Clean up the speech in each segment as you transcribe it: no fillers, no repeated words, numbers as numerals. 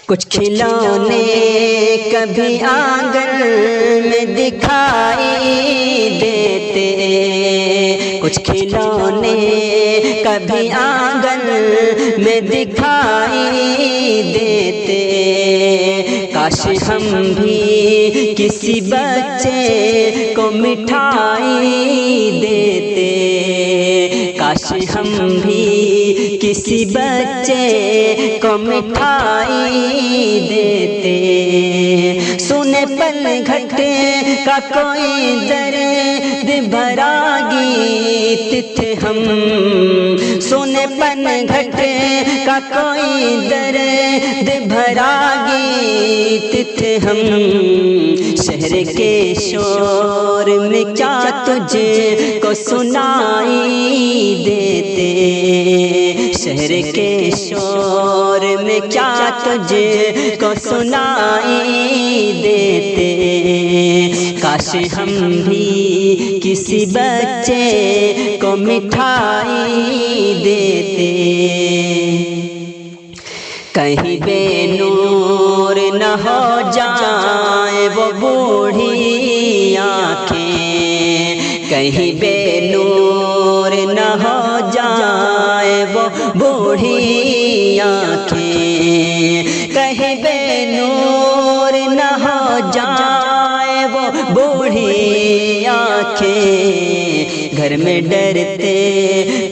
کچھ کھلونے کبھی آنگن میں دکھائی دیتے، کچھ کھلونے کبھی آنگن میں دکھائی دیتے، کاش ہم بھی کسی بچے کو مٹھائی دیتے، کاش ہم بھی کسی بچے کو مٹھائی دیتے، سنے پل گھٹ کا کوئی درد بھرا گیت تھے ہم، سنے پل گھٹ کا کوئی درد بھرا گیت تھے ہم، شہر کے شور میں کیا تجھ کو سنائی دیتے، شہر کے شور میں کیا تجھ کو سنائی دیتے، کاش ہم بھی کسی بچے کو مٹھائی دیتے، کہیں بے نور نہ ہو جائیں وہ بوڑھی آنکھیں، کہیں بے نور نہ ہو جائیں وہ بوڑھی آنکھیں، کہیں بے نور نہ ہو جائیں وہ بوڑھی آنکھیں، گھر میں ڈرتے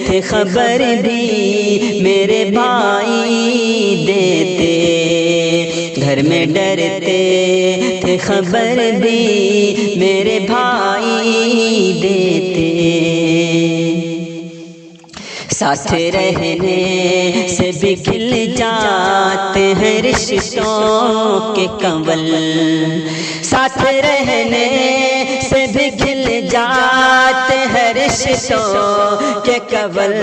تھے خبر بھی میرے بھائی دیتے، گھر میں ڈرتے تھے خبر بھی میرے بھائی دیتے، ساتھ رہنے سے بھی کھل جاتے ہیں رشتوں کے کنول، ساتھ رہنے سے بھی کھل جاتے ہیں رشتوں کے کنول،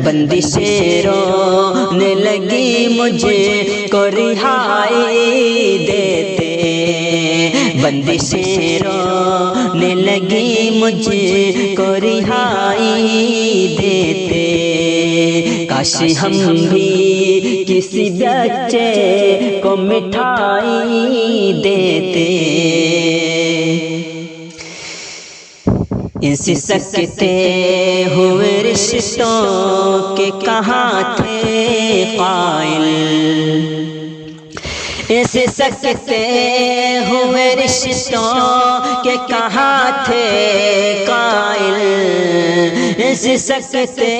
بندشیں رونے لگی مجھے کو رہائی دیتے، بندشیں رونے لگی مجھے کو رہائی دیتے، کاش ہم بھی کسی بچے کو مٹھائی دیتے، ان سے سکتے ہوئے رشتوں کے کہاں تھے قائل، ایسے سکتے ہوئے رشتوں کے کہاں تھے قائل، ایسے سکتے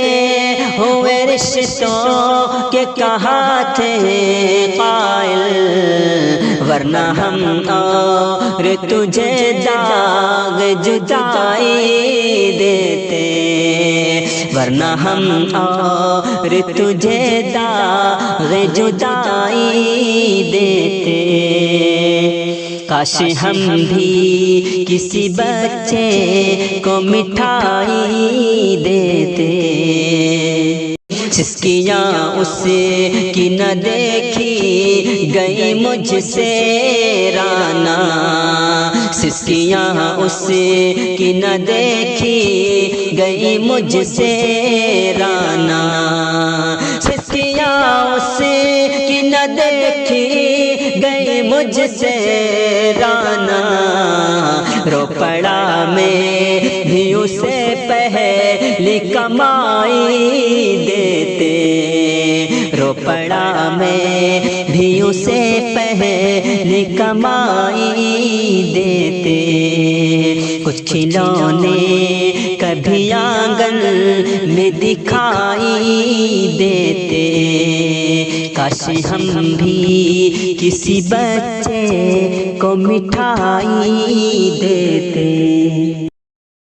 ہوئے رشتوں کے کہاں تھے قائل، ورنہ ہم اور تجھے داغ جدائی دیتے، ورنہ ہم اور تجھے داغ جدائی دیتے، کاش ہم بھی کسی بچے کو مٹھائی دیتے، سسکیاں اس کی نہ دیکھی گئی مجھ سے رانا، سسکیاں اس کی نہ دیکھی گئی مجھ سے رانا، سسکیاں اس کی نہ دیکھی گئی مجھ سے رانا، رو پڑا میں بھی اسے پہلی کمائی دیتے، رو پڑا میں بھی اسے پہلی کمائی دیتے، کچھ کھلونے کبھی آنگن میں دکھائی دیتے، کاش ہم بھی کسی بچے کو مٹھائی دیتے۔